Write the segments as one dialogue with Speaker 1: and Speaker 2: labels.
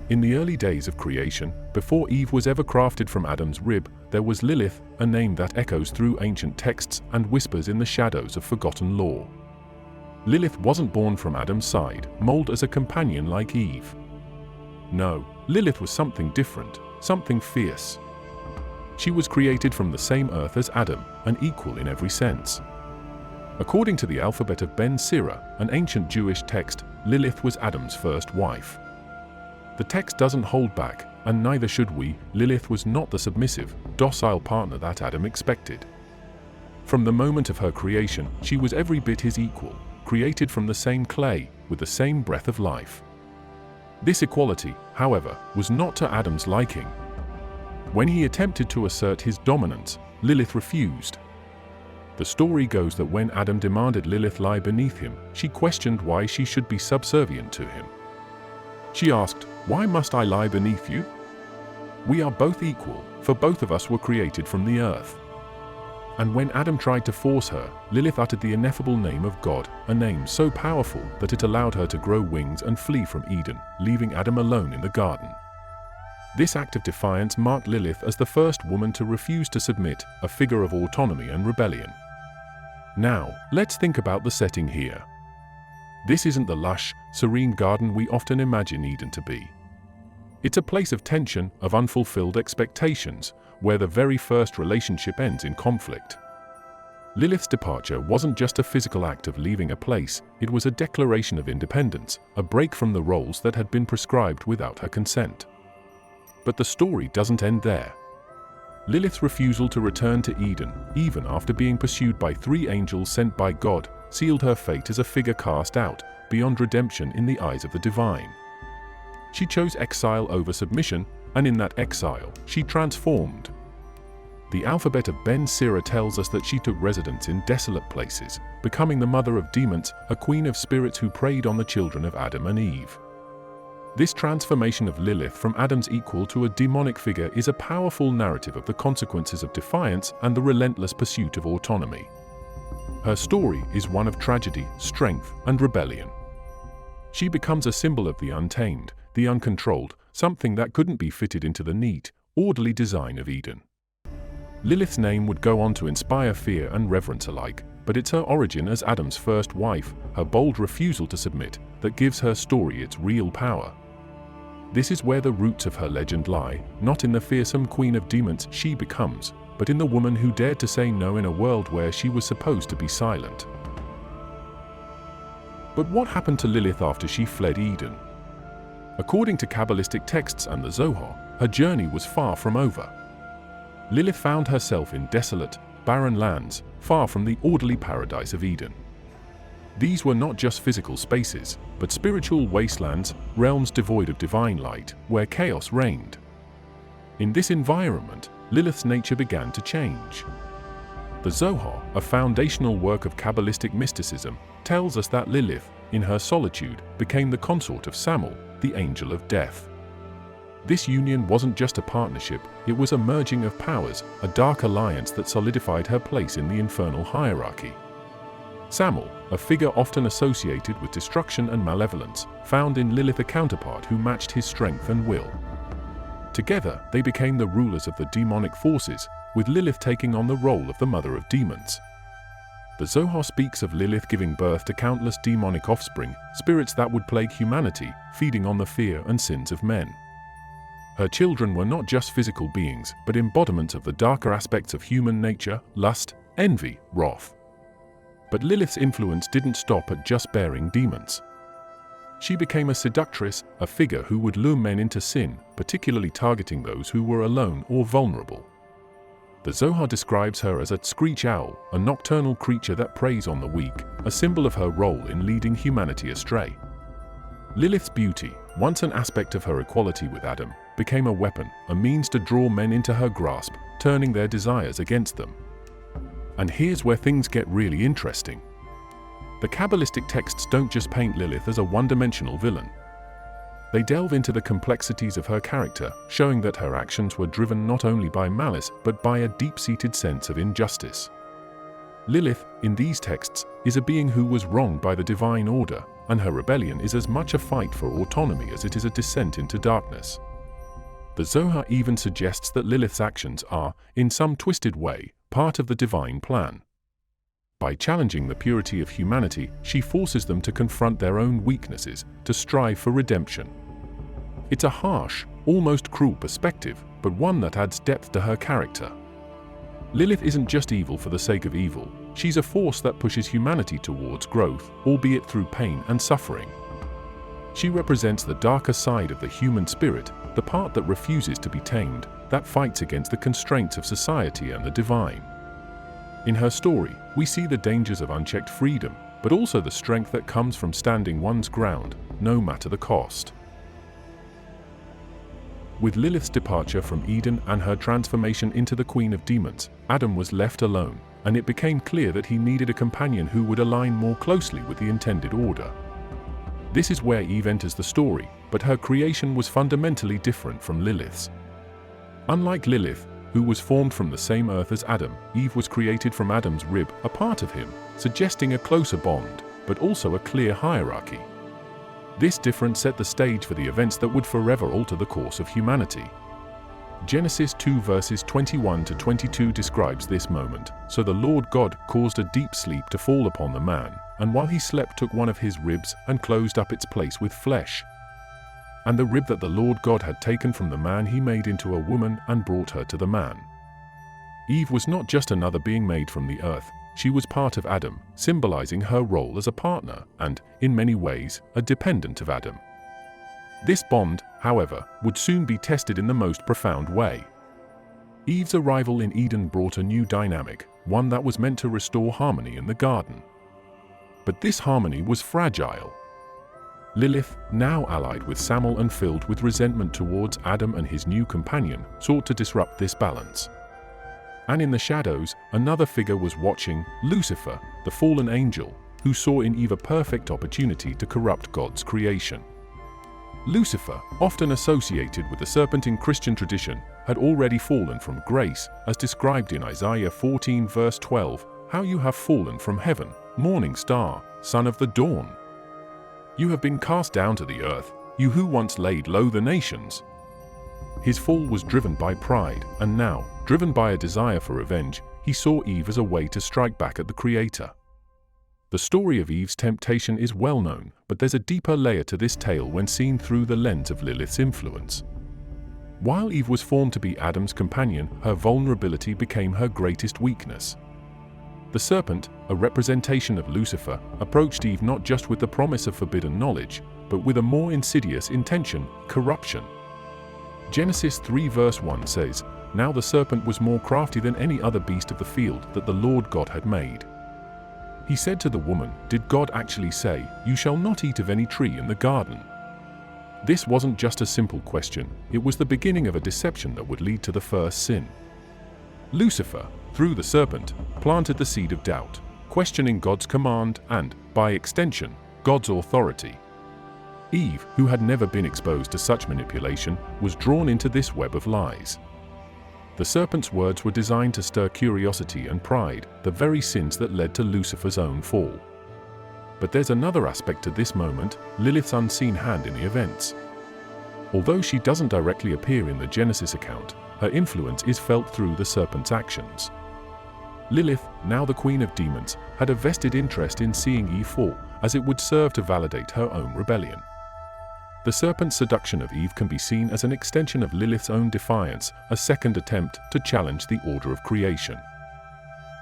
Speaker 1: In the early days of creation, before Eve was ever crafted from Adam's rib, there was Lilith, a name that echoes through ancient texts and whispers in the shadows of forgotten lore. Lilith wasn't born from Adam's side, molded as a companion like Eve. No, Lilith was something different, something fierce. She was created from the same earth as Adam, and equal in every sense. According to the alphabet of Ben Sira, an ancient Jewish text, Lilith was Adam's first wife. The text doesn't hold back, and neither should we. Lilith was not the submissive, docile partner that Adam expected. From the moment of her creation, she was every bit his equal, created from the same clay, with the same breath of life. This equality, however, was not to Adam's liking. When he attempted to assert his dominance, Lilith refused. The story goes that when Adam demanded Lilith lie beneath him, she questioned why she should be subservient to him. She asked, "Why must I lie beneath you? We are both equal, for both of us were created from the earth." And when Adam tried to force her, Lilith uttered the ineffable name of God, a name so powerful that it allowed her to grow wings and flee from Eden, leaving Adam alone in the garden. This act of defiance marked Lilith as the first woman to refuse to submit, a figure of autonomy and rebellion. Now, let's think about the setting here. This isn't the lush, serene garden we often imagine Eden to be. It's a place of tension, of unfulfilled expectations, where the very first relationship ends in conflict. Lilith's departure wasn't just a physical act of leaving a place, it was a declaration of independence, a break from the roles that had been prescribed without her consent. But the story doesn't end there. Lilith's refusal to return to Eden, even after being pursued by 3 angels sent by God, sealed her fate as a figure cast out, beyond redemption in the eyes of the divine. She chose exile over submission, and in that exile, she transformed. The alphabet of Ben Sira tells us that she took residence in desolate places, becoming the mother of demons, a queen of spirits who preyed on the children of Adam and Eve. This transformation of Lilith from Adam's equal to a demonic figure is a powerful narrative of the consequences of defiance and the relentless pursuit of autonomy. Her story is one of tragedy, strength, and rebellion. She becomes a symbol of the untamed, the uncontrolled, something that couldn't be fitted into the neat, orderly design of Eden. Lilith's name would go on to inspire fear and reverence alike, but it's her origin as Adam's first wife, her bold refusal to submit, that gives her story its real power. This is where the roots of her legend lie, not in the fearsome queen of demons she becomes, but in the woman who dared to say no in a world where she was supposed to be silent. But what happened to Lilith after she fled Eden? According to Kabbalistic texts and the Zohar, her journey was far from over. Lilith found herself in desolate, barren lands, far from the orderly paradise of Eden. These were not just physical spaces, but spiritual wastelands, realms devoid of divine light, where chaos reigned. In this environment, Lilith's nature began to change. The Zohar, a foundational work of Kabbalistic mysticism, tells us that Lilith, in her solitude, became the consort of Samul, the angel of death. This union wasn't just a partnership, it was a merging of powers, a dark alliance that solidified her place in the infernal hierarchy. Samul, a figure often associated with destruction and malevolence, found in Lilith a counterpart who matched his strength and will. Together, they became the rulers of the demonic forces, with Lilith taking on the role of the mother of demons. The Zohar speaks of Lilith giving birth to countless demonic offspring, spirits that would plague humanity, feeding on the fear and sins of men. Her children were not just physical beings, but embodiments of the darker aspects of human nature, lust, envy, wrath. But Lilith's influence didn't stop at just bearing demons. She became a seductress, a figure who would lure men into sin, particularly targeting those who were alone or vulnerable. The Zohar describes her as a screech owl, a nocturnal creature that preys on the weak, a symbol of her role in leading humanity astray. Lilith's beauty, once an aspect of her equality with Adam, became a weapon, a means to draw men into her grasp, turning their desires against them. And here's where things get really interesting. The Kabbalistic texts don't just paint Lilith as a one-dimensional villain. They delve into the complexities of her character, showing that her actions were driven not only by malice, but by a deep-seated sense of injustice. Lilith, in these texts, is a being who was wronged by the divine order, and her rebellion is as much a fight for autonomy as it is a descent into darkness. The Zohar even suggests that Lilith's actions are, in some twisted way, part of the divine plan. By challenging the purity of humanity, she forces them to confront their own weaknesses, to strive for redemption. It's a harsh, almost cruel perspective, but one that adds depth to her character. Lilith isn't just evil for the sake of evil, she's a force that pushes humanity towards growth, albeit through pain and suffering. She represents the darker side of the human spirit, the part that refuses to be tamed, that fights against the constraints of society and the divine. In her story, we see the dangers of unchecked freedom, but also the strength that comes from standing one's ground, no matter the cost. With Lilith's departure from Eden and her transformation into the Queen of Demons, Adam was left alone, and it became clear that he needed a companion who would align more closely with the intended order. This is where Eve enters the story, but her creation was fundamentally different from Lilith's. Unlike Lilith, who was formed from the same earth as Adam, Eve was created from Adam's rib, a part of him, suggesting a closer bond, but also a clear hierarchy. This difference set the stage for the events that would forever alter the course of humanity. Genesis 2 verses 21 to 22 describes this moment. So the Lord God caused a deep sleep to fall upon the man, and while he slept took one of his ribs and closed up its place with flesh. And the rib that the Lord God had taken from the man he made into a woman and brought her to the man. Eve was not just another being made from the earth, she was part of Adam, symbolizing her role as a partner and, in many ways, a dependent of Adam. This bond, however, would soon be tested in the most profound way. Eve's arrival in Eden brought a new dynamic, one that was meant to restore harmony in the garden. But this harmony was fragile. Lilith, now allied with Samael and filled with resentment towards Adam and his new companion, sought to disrupt this balance. And in the shadows, another figure was watching, Lucifer, the fallen angel, who saw in Eve a perfect opportunity to corrupt God's creation. Lucifer, often associated with the serpent in Christian tradition, had already fallen from grace, as described in Isaiah 14 verse 12, "How you have fallen from heaven, morning star, son of the dawn. You have been cast down to the earth, you who once laid low the nations." His fall was driven by pride, and now, driven by a desire for revenge, he saw Eve as a way to strike back at the Creator. The story of Eve's temptation is well known, but there's a deeper layer to this tale when seen through the lens of Lilith's influence. While Eve was formed to be Adam's companion, her vulnerability became her greatest weakness. The serpent, a representation of Lucifer, approached Eve not just with the promise of forbidden knowledge, but with a more insidious intention, corruption. Genesis 3 verse 1 says, "Now the serpent was more crafty than any other beast of the field that the Lord God had made. He said to the woman, 'Did God actually say, you shall not eat of any tree in the garden?'" This wasn't just a simple question, it was the beginning of a deception that would lead to the first sin. Lucifer, through the serpent, planted the seed of doubt, questioning God's command and, by extension, God's authority. Eve, who had never been exposed to such manipulation, was drawn into this web of lies. The serpent's words were designed to stir curiosity and pride, the very sins that led to Lucifer's own fall. But there's another aspect to this moment, Lilith's unseen hand in the events. Although she doesn't directly appear in the Genesis account, her influence is felt through the serpent's actions. Lilith, now the Queen of Demons, had a vested interest in seeing Eve fall, as it would serve to validate her own rebellion. The serpent's seduction of Eve can be seen as an extension of Lilith's own defiance, a second attempt to challenge the order of creation.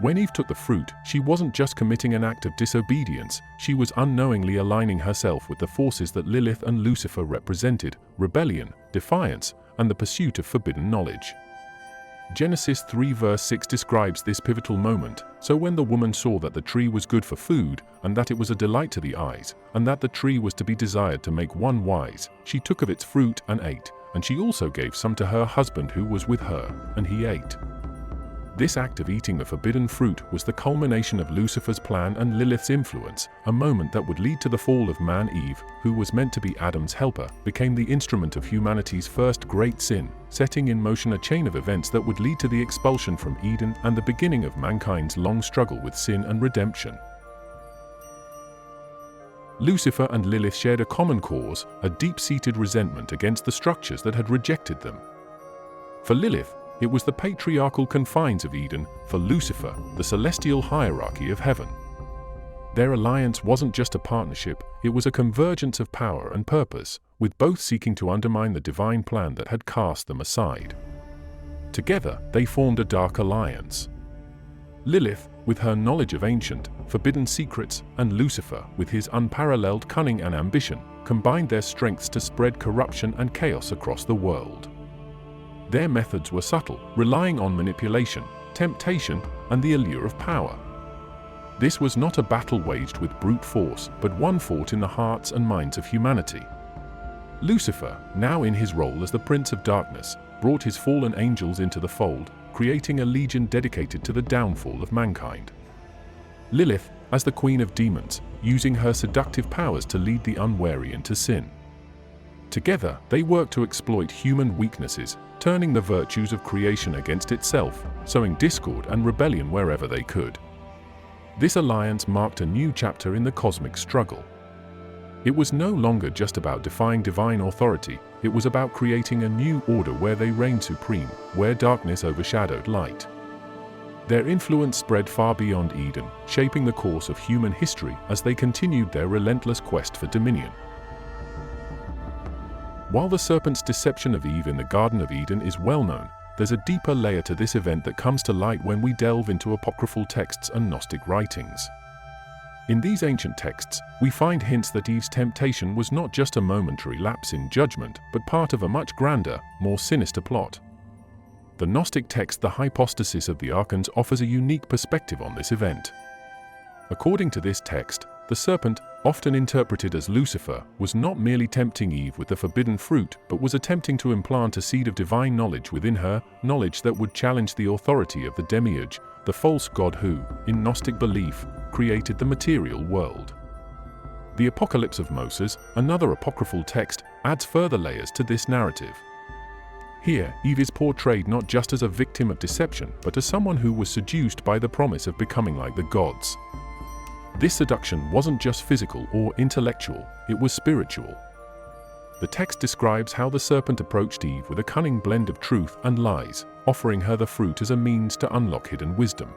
Speaker 1: When Eve took the fruit, she wasn't just committing an act of disobedience, she was unknowingly aligning herself with the forces that Lilith and Lucifer represented: rebellion, defiance, and the pursuit of forbidden knowledge. Genesis 3 verse 6 describes this pivotal moment. "So when the woman saw that the tree was good for food, and that it was a delight to the eyes, and that the tree was to be desired to make one wise, she took of its fruit and ate, and she also gave some to her husband who was with her, and he ate." This act of eating the forbidden fruit was the culmination of Lucifer's plan and Lilith's influence, a moment that would lead to the fall of man. Eve, who was meant to be Adam's helper, became the instrument of humanity's first great sin, setting in motion a chain of events that would lead to the expulsion from Eden and the beginning of mankind's long struggle with sin and redemption. Lucifer and Lilith shared a common cause, a deep-seated resentment against the structures that had rejected them. For Lilith, it was the patriarchal confines of Eden; for Lucifer, the celestial hierarchy of heaven. Their alliance wasn't just a partnership, it was a convergence of power and purpose, with both seeking to undermine the divine plan that had cast them aside. Together, they formed a dark alliance. Lilith, with her knowledge of ancient, forbidden secrets, and Lucifer, with his unparalleled cunning and ambition, combined their strengths to spread corruption and chaos across the world. Their methods were subtle, relying on manipulation, temptation, and the allure of power. This was not a battle waged with brute force, but one fought in the hearts and minds of humanity. Lucifer, now in his role as the Prince of Darkness, brought his fallen angels into the fold, creating a legion dedicated to the downfall of mankind. Lilith, as the Queen of Demons, using her seductive powers to lead the unwary into sin. Together, they worked to exploit human weaknesses, turning the virtues of creation against itself, sowing discord and rebellion wherever they could. This alliance marked a new chapter in the cosmic struggle. It was no longer just about defying divine authority, it was about creating a new order where they reigned supreme, where darkness overshadowed light. Their influence spread far beyond Eden, shaping the course of human history as they continued their relentless quest for dominion. While the serpent's deception of Eve in the Garden of Eden is well known, there's a deeper layer to this event that comes to light when we delve into apocryphal texts and Gnostic writings. In these ancient texts, we find hints that Eve's temptation was not just a momentary lapse in judgment, but part of a much grander, more sinister plot. The Gnostic text, the Hypostasis of the Archons, offers a unique perspective on this event. According to this text, the serpent, often interpreted as Lucifer, was not merely tempting Eve with the forbidden fruit, but was attempting to implant a seed of divine knowledge within her, knowledge that would challenge the authority of the demiurge, the false god who, in Gnostic belief, created the material world. The Apocalypse of Moses, another apocryphal text, adds further layers to this narrative. Here, Eve is portrayed not just as a victim of deception, but as someone who was seduced by the promise of becoming like the gods. This seduction wasn't just physical or intellectual, it was spiritual. The text describes how the serpent approached Eve with a cunning blend of truth and lies, offering her the fruit as a means to unlock hidden wisdom.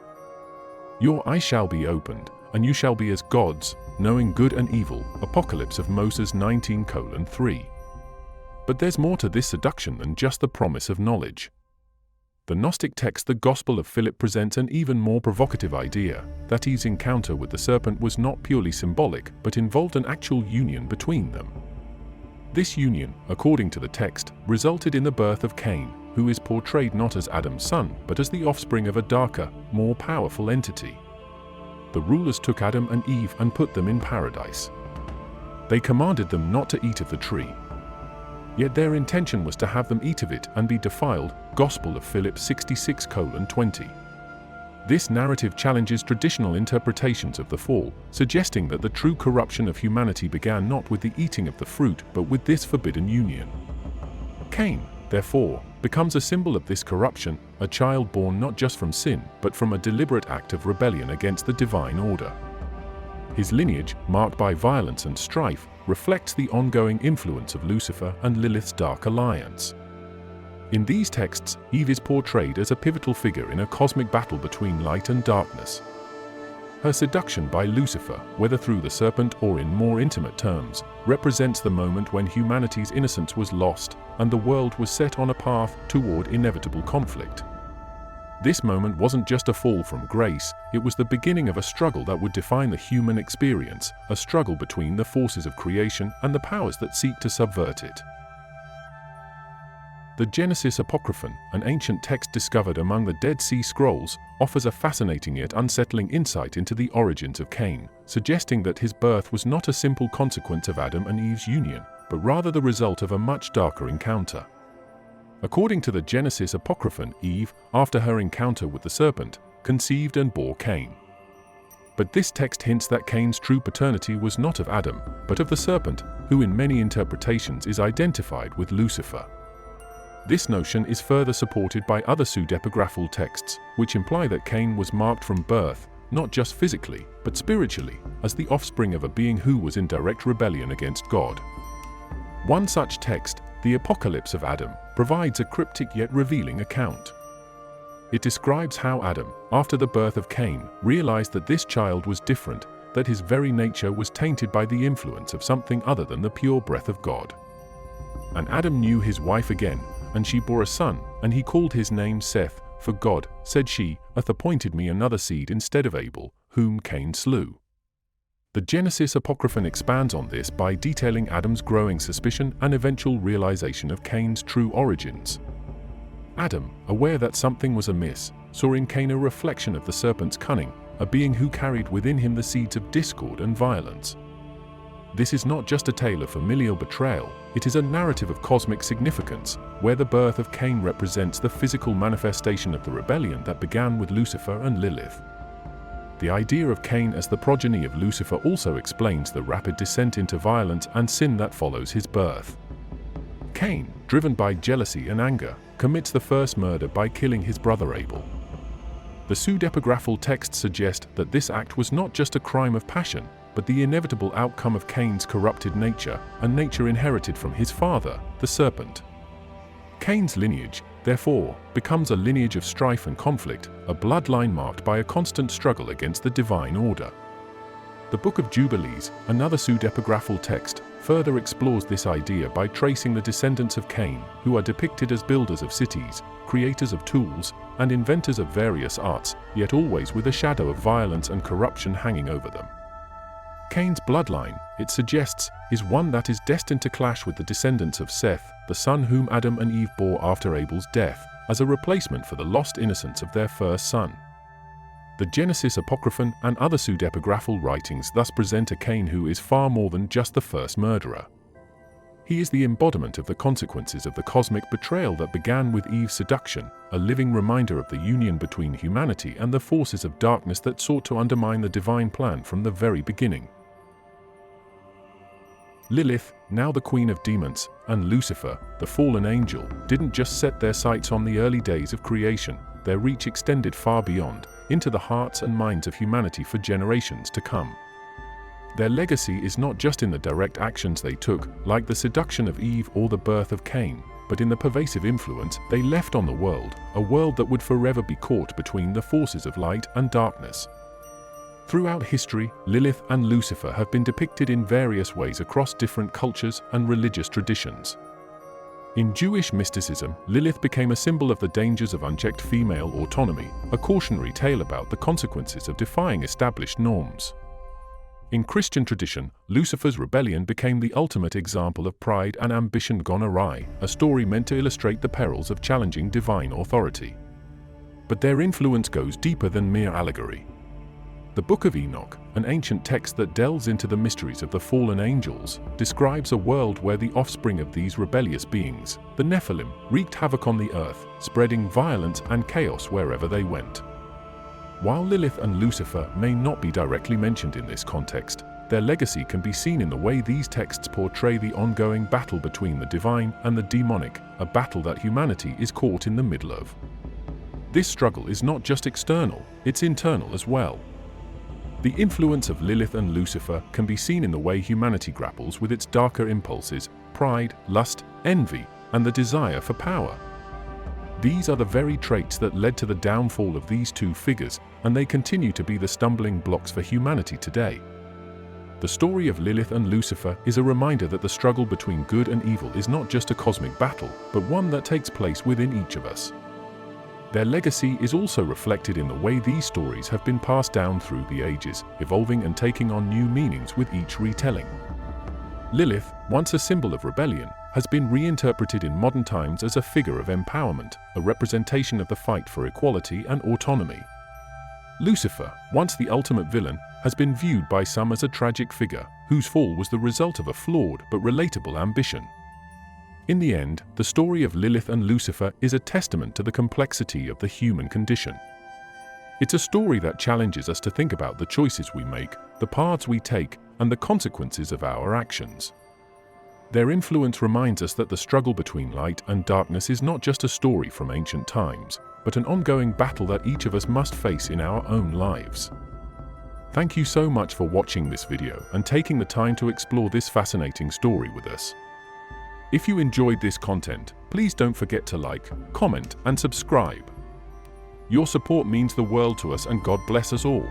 Speaker 1: Your eyes shall be opened, and you shall be as gods, knowing good and evil. Apocalypse of Moses 19:3. But there's more to this seduction than just the promise of knowledge. The Gnostic text, the Gospel of Philip, presents an even more provocative idea, that Eve's encounter with the serpent was not purely symbolic, but involved an actual union between them. This union, according to the text, resulted in the birth of Cain, who is portrayed not as Adam's son, but as the offspring of a darker, more powerful entity. The rulers took Adam and Eve and put them in paradise. They commanded them not to eat of the tree. Yet their intention was to have them eat of it and be defiled. Gospel of Philip 66:20. This narrative challenges traditional interpretations of the fall, suggesting that the true corruption of humanity began not with the eating of the fruit, but with this forbidden union. Cain, therefore, becomes a symbol of this corruption, a child born not just from sin, but from a deliberate act of rebellion against the divine order. His lineage, marked by violence and strife, reflects the ongoing influence of Lucifer and Lilith's dark alliance. In these texts, Eve is portrayed as a pivotal figure in a cosmic battle between light and darkness. Her seduction by Lucifer, whether through the serpent or in more intimate terms, represents the moment when humanity's innocence was lost and the world was set on a path toward inevitable conflict. This moment wasn't just a fall from grace, it was the beginning of a struggle that would define the human experience, a struggle between the forces of creation and the powers that seek to subvert it. The Genesis Apocryphon, an ancient text discovered among the Dead Sea Scrolls, offers a fascinating yet unsettling insight into the origins of Cain, suggesting that his birth was not a simple consequence of Adam and Eve's union, but rather the result of a much darker encounter. According to the Genesis Apocryphon, Eve, after her encounter with the serpent, conceived and bore Cain. But this text hints that Cain's true paternity was not of Adam, but of the serpent, who in many interpretations is identified with Lucifer. This notion is further supported by other pseudepigraphal texts, which imply that Cain was marked from birth, not just physically, but spiritually, as the offspring of a being who was in direct rebellion against God. One such text, the Apocalypse of Adam, provides a cryptic yet revealing account. It describes how Adam, after the birth of Cain, realized that this child was different, that his very nature was tainted by the influence of something other than the pure breath of God. And Adam knew his wife again, and she bore a son, and he called his name Seth, for God, said she, hath appointed me another seed instead of Abel, whom Cain slew. The Genesis Apocryphon expands on this by detailing Adam's growing suspicion and eventual realization of Cain's true origins. Adam, aware that something was amiss, saw in Cain a reflection of the serpent's cunning, a being who carried within him the seeds of discord and violence. This is not just a tale of familial betrayal, it is a narrative of cosmic significance, where the birth of Cain represents the physical manifestation of the rebellion that began with Lucifer and Lilith. The idea of Cain as the progeny of Lucifer also explains the rapid descent into violence and sin that follows his birth. Cain, driven by jealousy and anger, commits the first murder by killing his brother Abel. The pseudepigraphal texts suggest that this act was not just a crime of passion, but the inevitable outcome of Cain's corrupted nature, a nature inherited from his father, the serpent. Cain's lineage, therefore, becomes a lineage of strife and conflict, a bloodline marked by a constant struggle against the divine order. The Book of Jubilees, another pseudepigraphal text, further explores this idea by tracing the descendants of Cain, who are depicted as builders of cities, creators of tools, and inventors of various arts, yet always with a shadow of violence and corruption hanging over them. Cain's bloodline, it suggests, is one that is destined to clash with the descendants of Seth, the son whom Adam and Eve bore after Abel's death, as a replacement for the lost innocence of their first son. The Genesis Apocryphon and other pseudepigraphal writings thus present a Cain who is far more than just the first murderer. He is the embodiment of the consequences of the cosmic betrayal that began with Eve's seduction, a living reminder of the union between humanity and the forces of darkness that sought to undermine the divine plan from the very beginning. Lilith, now the queen of demons, and Lucifer, the fallen angel, didn't just set their sights on the early days of creation, their reach extended far beyond, into the hearts and minds of humanity for generations to come. Their legacy is not just in the direct actions they took, like the seduction of Eve or the birth of Cain, but in the pervasive influence they left on the world, a world that would forever be caught between the forces of light and darkness. Throughout history, Lilith and Lucifer have been depicted in various ways across different cultures and religious traditions. In Jewish mysticism, Lilith became a symbol of the dangers of unchecked female autonomy, a cautionary tale about the consequences of defying established norms. In Christian tradition, Lucifer's rebellion became the ultimate example of pride and ambition gone awry, a story meant to illustrate the perils of challenging divine authority. But their influence goes deeper than mere allegory. The Book of Enoch, an ancient text that delves into the mysteries of the fallen angels, describes a world where the offspring of these rebellious beings, the Nephilim, wreaked havoc on the earth, spreading violence and chaos wherever they went. While Lilith and Lucifer may not be directly mentioned in this context, their legacy can be seen in the way these texts portray the ongoing battle between the divine and the demonic, a battle that humanity is caught in the middle of. This struggle is not just external, it's internal as well. The influence of Lilith and Lucifer can be seen in the way humanity grapples with its darker impulses, pride, lust, envy, and the desire for power. These are the very traits that led to the downfall of these two figures, and they continue to be the stumbling blocks for humanity today. The story of Lilith and Lucifer is a reminder that the struggle between good and evil is not just a cosmic battle, but one that takes place within each of us. Their legacy is also reflected in the way these stories have been passed down through the ages, evolving and taking on new meanings with each retelling. Lilith, once a symbol of rebellion, has been reinterpreted in modern times as a figure of empowerment, a representation of the fight for equality and autonomy. Lucifer, once the ultimate villain, has been viewed by some as a tragic figure, whose fall was the result of a flawed but relatable ambition. In the end, the story of Lilith and Lucifer is a testament to the complexity of the human condition. It's a story that challenges us to think about the choices we make, the paths we take, and the consequences of our actions. Their influence reminds us that the struggle between light and darkness is not just a story from ancient times, but an ongoing battle that each of us must face in our own lives. Thank you so much for watching this video and taking the time to explore this fascinating story with us. If you enjoyed this content, please don't forget to like, comment, and subscribe. Your support means the world to us, and God bless us all.